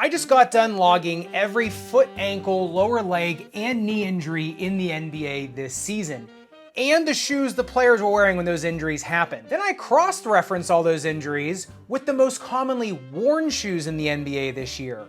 I just got done logging every foot, ankle, lower leg, and knee injury in the NBA this season, and the shoes the players were wearing when those injuries happened. Then I cross-referenced all those injuries with the most commonly worn shoes in the NBA this year,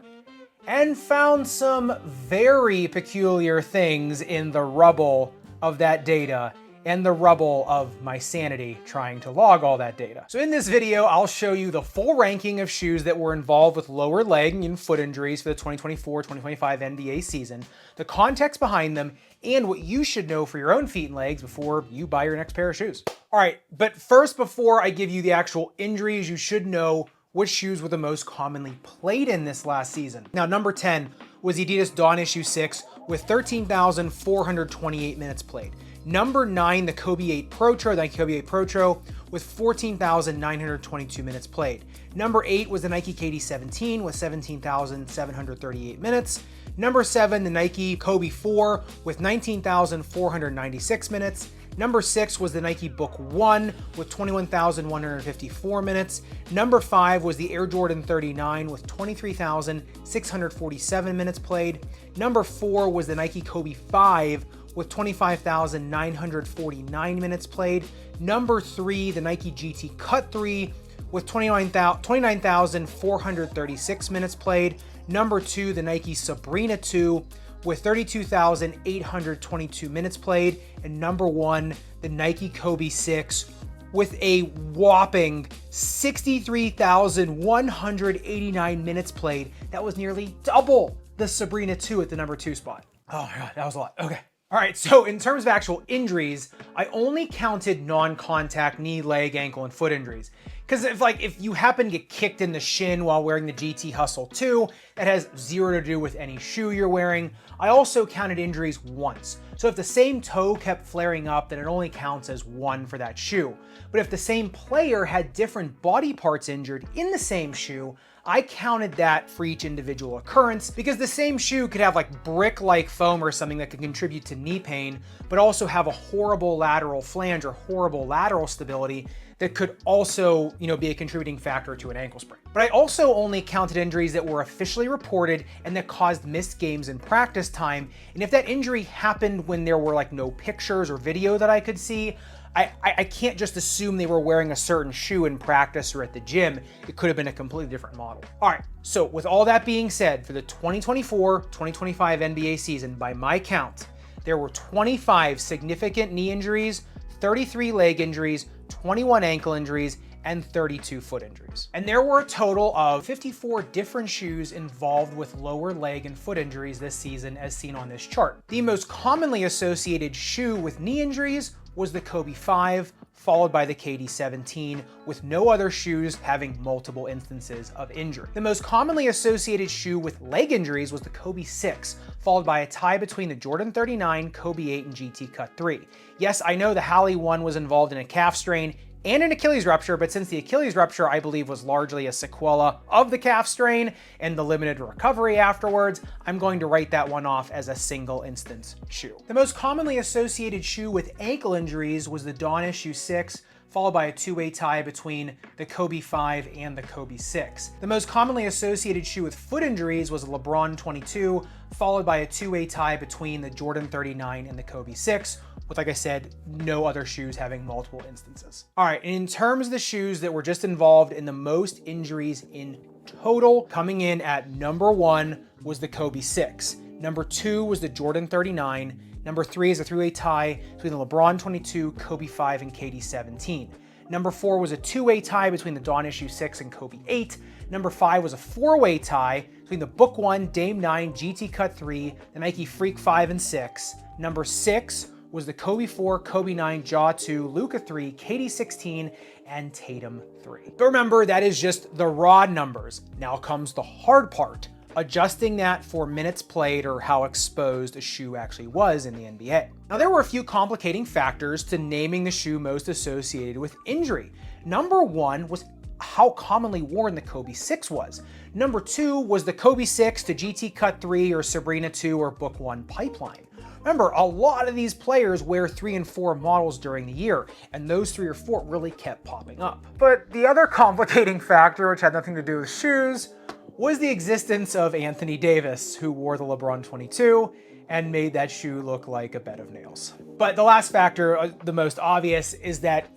and found some very peculiar things in the rubble of that data and the rubble of my sanity trying to log all that data. So in this video, I'll show you the full ranking of shoes that were involved with lower leg and foot injuries for the 2024-2025 NBA season, the context behind them, and what you should know for your own feet and legs before you buy your next pair of shoes. All right, but first, before I give you the actual injuries, you should know which shoes were the most commonly played in this last season. Now, number 10 was Adidas Dawn Issue 6 with 13,428 minutes played. Number 9, the Kobe 8 Protro, the Nike Kobe 8 Protro, with 14,922 minutes played. Number 8 was the Nike KD 17 with 17,738 minutes. Number 7, the Nike Kobe 4 with 19,496 minutes. Number 6 was the Nike Book 1 with 21,154 minutes. Number 5 was the Air Jordan 39 with 23,647 minutes played. Number 4 was the Nike Kobe 5 with 25,949 minutes played. Number 3, the Nike GT Cut 3 with 29,436 minutes played. Number 2, the Nike Sabrina 2 with 32,822 minutes played. And number 1, the Nike Kobe 6 with a whopping 63,189 minutes played. That was nearly double the Sabrina 2 at the number 2 spot. Oh my God, that was a lot. Okay. All right, so in terms of actual injuries, I only counted non-contact knee, leg, ankle, and foot injuries. Because if you happen to get kicked in the shin while wearing the GT Hustle 2, that has zero to do with any shoe you're wearing. I also counted injuries once. So if the same toe kept flaring up, then it only counts as one for that shoe. But if the same player had different body parts injured in the same shoe, I counted that for each individual occurrence, because the same shoe could have like brick-like foam or something that could contribute to knee pain, but also have a horrible lateral flange or horrible lateral stability that could also, be a contributing factor to an ankle sprain. But I also only counted injuries that were officially reported and that caused missed games in practice time. And if that injury happened when there were like no pictures or video that I could see, I can't just assume they were wearing a certain shoe in practice or at the gym. It could have been a completely different model. All right, so with all that being said, for the 2024-2025 NBA season, by my count, there were 25 significant knee injuries, 33 leg injuries, 21 ankle injuries, and 32 foot injuries. And there were a total of 54 different shoes involved with lower leg and foot injuries this season, as seen on this chart. The most commonly associated shoe with knee injuries was the Kobe 5, followed by the KD 17, with no other shoes having multiple instances of injury. The most commonly associated shoe with leg injuries was the Kobe 6, followed by a tie between the Jordan 39, Kobe 8, and GT Cut 3. Yes, I know the Halle 1 was involved in a calf strain and an Achilles rupture, but since the Achilles rupture, I believe, was largely a sequela of the calf strain and the limited recovery afterwards, I'm going to write that one off as a single instance shoe. The most commonly associated shoe with ankle injuries was the Dawn Issue 6, followed by a two-way tie between the Kobe 5 and the Kobe 6. The most commonly associated shoe with foot injuries was a LeBron 22, followed by a two-way tie between the Jordan 39 and the Kobe 6, with, like I said, no other shoes having multiple instances. All right, and in terms of the shoes that were just involved in the most injuries in total, coming in at number 1 was the Kobe 6. Number 2 was the Jordan 39. Number 3 is a three-way tie between the LeBron 22, Kobe 5, and KD 17. Number 4 was a two-way tie between the Dawn Issue 6 and Kobe 8. Number 5 was a four-way tie between the Book 1, Dame 9, GT Cut 3, the Nike Freak 5 and 6. Number 6 was the Kobe 4, Kobe 9, Ja 2, Luka 3, KD 16, and Tatum 3. But remember, that is just the raw numbers. Now comes the hard part, adjusting that for minutes played or how exposed a shoe actually was in the NBA. Now, there were a few complicating factors to naming the shoe most associated with injury. Number 1 was how commonly worn the Kobe 6 was. Number 2 was the Kobe 6 to GT Cut 3 or Sabrina 2 or Book 1 pipeline. Remember, a lot of these players wear 3 and 4 models during the year, and those 3 or 4 really kept popping up. But the other complicating factor, which had nothing to do with shoes, was the existence of Anthony Davis, who wore the LeBron 22 and made that shoe look like a bed of nails. But the last factor, the most obvious, is that,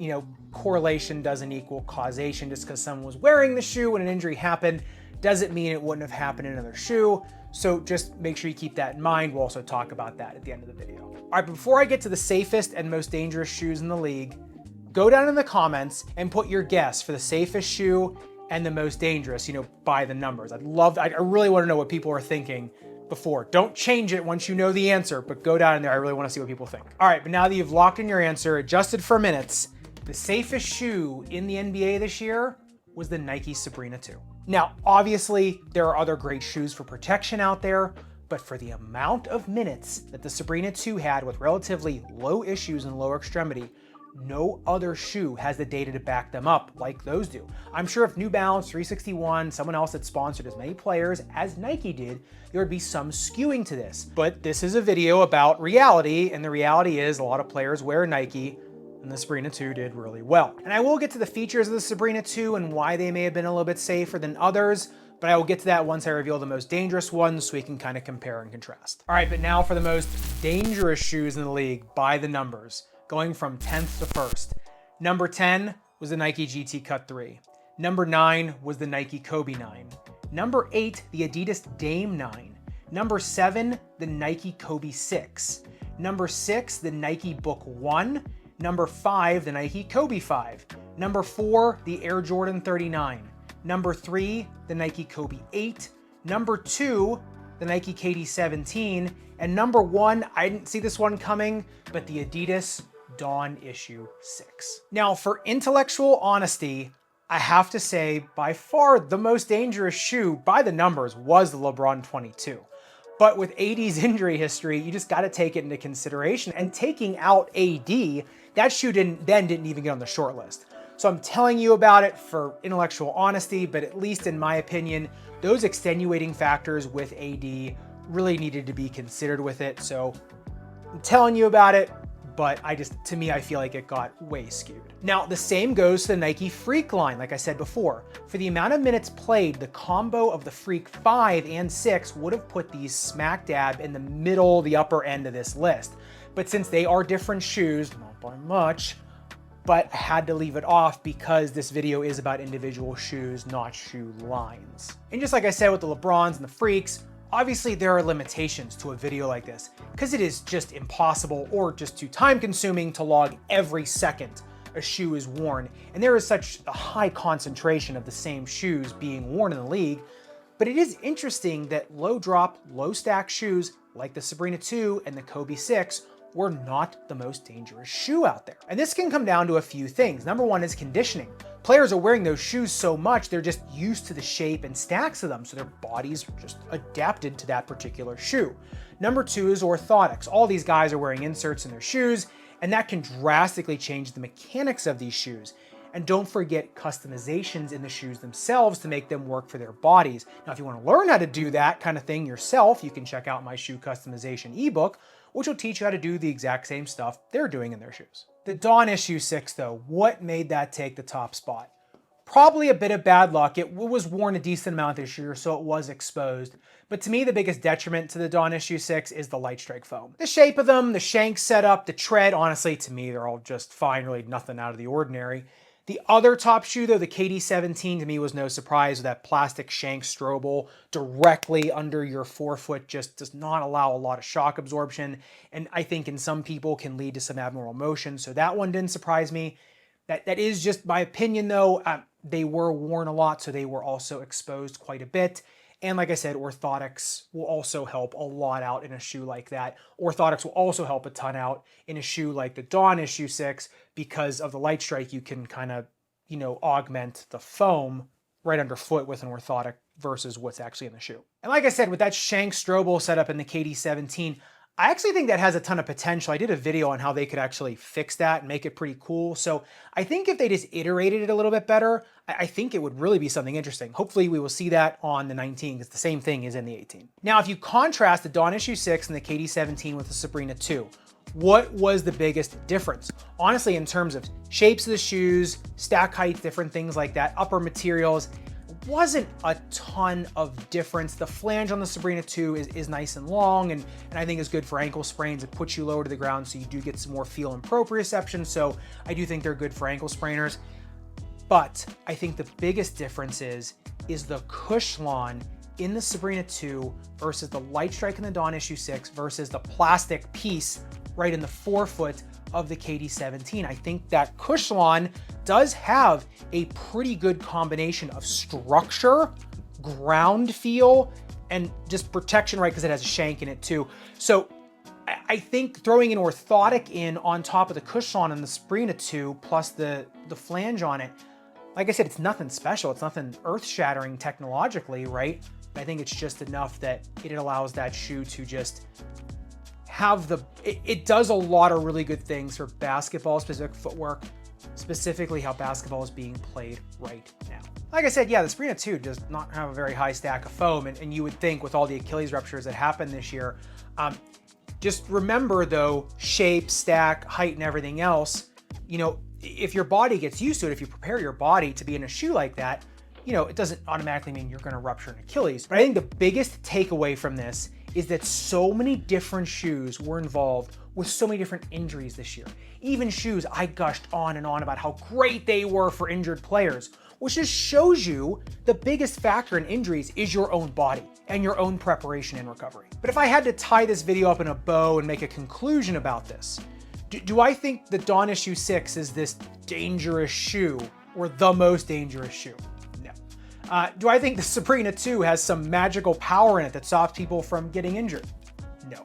correlation doesn't equal causation. Just because someone was wearing the shoe when an injury happened doesn't mean it wouldn't have happened in another shoe. So just make sure you keep that in mind. We'll also talk about that at the end of the video. All right, before I get to the safest and most dangerous shoes in the league, go down in the comments and put your guess for the safest shoe and the most dangerous, by the numbers. I really want to know what people are thinking before. Don't change it once you know the answer, but go down in there. I really want to see what people think. All right, but now that you've locked in your answer, adjusted for minutes, the safest shoe in the NBA this year was the Nike Sabrina 2. Now, obviously, there are other great shoes for protection out there, but for the amount of minutes that the Sabrina 2 had with relatively low issues in lower extremity, no other shoe has the data to back them up like those do. I'm sure if New Balance, 361, someone else had sponsored as many players as Nike did, there would be some skewing to this. But this is a video about reality, and the reality is a lot of players wear Nike, and the Sabrina 2 did really well. And I will get to the features of the Sabrina 2 and why they may have been a little bit safer than others, but I will get to that once I reveal the most dangerous ones so we can kind of compare and contrast. All right, but now for the most dangerous shoes in the league by the numbers, going from 10th to 1st. Number 10 was the Nike GT Cut 3. Number 9 was the Nike Kobe 9. Number 8, the Adidas Dame 9. Number 7, the Nike Kobe 6. Number 6, the Nike Book 1. Number 5, the Nike Kobe 5. Number 4, the Air Jordan 39. Number 3, the Nike Kobe 8. Number 2, the Nike KD 17. And number 1, I didn't see this one coming, but the Adidas Dawn Issue 6. Now, for intellectual honesty, I have to say by far the most dangerous shoe by the numbers was the LeBron 22. But with AD's injury history, you just got to take it into consideration. And taking out AD, that shoe didn't even get on the short list. So I'm telling you about it for intellectual honesty, but at least in my opinion, those extenuating factors with AD really needed to be considered with it. So I'm telling you about it, but to me, I feel like it got way skewed. Now, the same goes to the Nike Freak line, like I said before. For the amount of minutes played, the combo of the Freak 5 and 6 would have put these smack dab in the middle, the upper end of this list. But since they are different shoes, not by much, but I had to leave it off because this video is about individual shoes, not shoe lines. And just like I said with the LeBrons and the Freaks, obviously there are limitations to a video like this because it is just impossible or just too time consuming to log every second a shoe is worn. And there is such a high concentration of the same shoes being worn in the league. But it is interesting that low drop, low stack shoes like the Sabrina 2 and the Kobe 6 were not the most dangerous shoe out there. And this can come down to a few things. Number one is conditioning. Players are wearing those shoes so much, they're just used to the shape and stacks of them, so their bodies are just adapted to that particular shoe. Number two is orthotics. All these guys are wearing inserts in their shoes, and that can drastically change the mechanics of these shoes. And don't forget customizations in the shoes themselves to make them work for their bodies. Now, if you want to learn how to do that kind of thing yourself, you can check out my shoe customization ebook, which will teach you how to do the exact same stuff they're doing in their shoes. The Dawn Issue 6 though, what made that take the top spot? Probably a bit of bad luck. It was worn a decent amount this year, so it was exposed. But to me, the biggest detriment to the Dawn Issue 6 is the light strike foam. The shape of them, the shank setup, the tread, honestly, to me, they're all just fine, really nothing out of the ordinary. The other top shoe though, the KD 17, to me was no surprise with that plastic shank strobel directly under your forefoot, just does not allow a lot of shock absorption. And I think in some people can lead to some abnormal motion. So that one didn't surprise me. That is just my opinion though. They were worn a lot, so they were also exposed quite a bit. And like I said, orthotics will also help a lot out in a shoe like that. Orthotics will also help a ton out in a shoe like the Dawn Issue 6 because of the light strike. You can kind of, augment the foam right underfoot with an orthotic versus what's actually in the shoe. And like I said, with that shank strobel setup in the KD 17, I actually think that has a ton of potential. I did a video on how they could actually fix that and make it pretty cool. So I think if they just iterated it a little bit better, I think it would really be something interesting. Hopefully we will see that on the 19 because the same thing is in the 18. Now, if you contrast the Dawn Issue 6 and the KD 17 with the Sabrina 2, what was the biggest difference? Honestly, in terms of shapes of the shoes, stack height, different things like that, upper materials, wasn't a ton of difference. The flange on the Sabrina 2 is nice and long, and I think is good for ankle sprains. It puts you lower to the ground, so you do get some more feel and proprioception. So I do think they're good for ankle sprainers. But I think the biggest difference is the Cushlon in the Sabrina 2 versus the Light Strike in the Dawn Issue 6 versus the plastic piece right in the forefoot of the KD17. I think that Cushlon does have a pretty good combination of structure, ground feel, and just protection, right? Because it has a shank in it too. So I think throwing an orthotic in on top of the Cushlon and the Sabrina 2 plus the flange on it, like I said, it's nothing special. It's nothing earth-shattering technologically, right? But I think it's just enough that it allows that shoe to just have it does a lot of really good things for basketball-specific footwork, specifically how basketball is being played right now. Like I said, yeah, the Sabrina 2 does not have a very high stack of foam, and you would think with all the Achilles ruptures that happened this year, just remember though, shape, stack, height, and everything else, you know, if your body gets used to it, if you prepare your body to be in a shoe like that, you know, it doesn't automatically mean you're going to rupture an Achilles. But I think the biggest takeaway from this is that so many different shoes were involved with so many different injuries this year. Even shoes I gushed on and on about how great they were for injured players, which just shows you the biggest factor in injuries is your own body and your own preparation and recovery. But if I had to tie this video up in a bow and make a conclusion about this, do I think the Dawn Issue 6 is this dangerous shoe or the most dangerous shoe? No. Do I think the Sabrina 2 has some magical power in it that stops people from getting injured? No.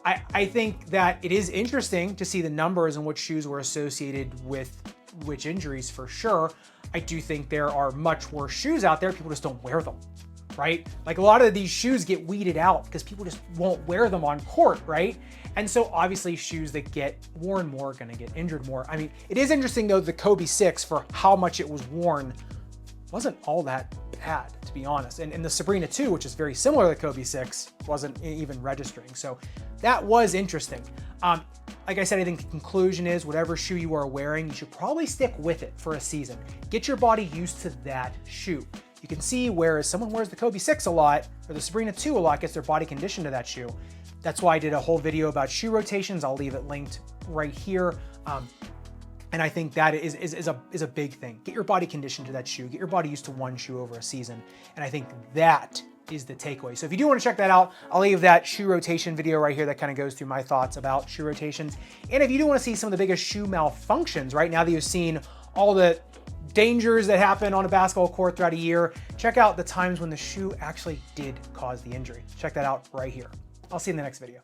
I think that it is interesting to see the numbers and which shoes were associated with which injuries for sure. I do think there are much worse shoes out there. People just don't wear them, right? Like a lot of these shoes get weeded out because people just won't wear them on court, right? And so obviously shoes that get worn more are gonna get injured more. I mean, it is interesting though, the Kobe 6 for how much it was worn wasn't all that bad, to be honest. And the Sabrina 2, which is very similar to the Kobe 6, wasn't even registering. So that was interesting. Like I said, I think the conclusion is whatever shoe you are wearing, you should probably stick with it for a season. Get your body used to that shoe. You can see whereas someone wears the Kobe 6 a lot, or the Sabrina 2 a lot, gets their body conditioned to that shoe. That's why I did a whole video about shoe rotations. I'll leave it linked right here. And I think that is a big thing. Get your body conditioned to that shoe. Get your body used to one shoe over a season. And I think that is the takeaway. So if you do want to check that out, I'll leave that shoe rotation video right here that kind of goes through my thoughts about shoe rotations. And if you do want to see some of the biggest shoe malfunctions, right now that you've seen all the dangers that happen on a basketball court throughout a year, check out the times when the shoe actually did cause the injury. Check that out right here. I'll see you in the next video.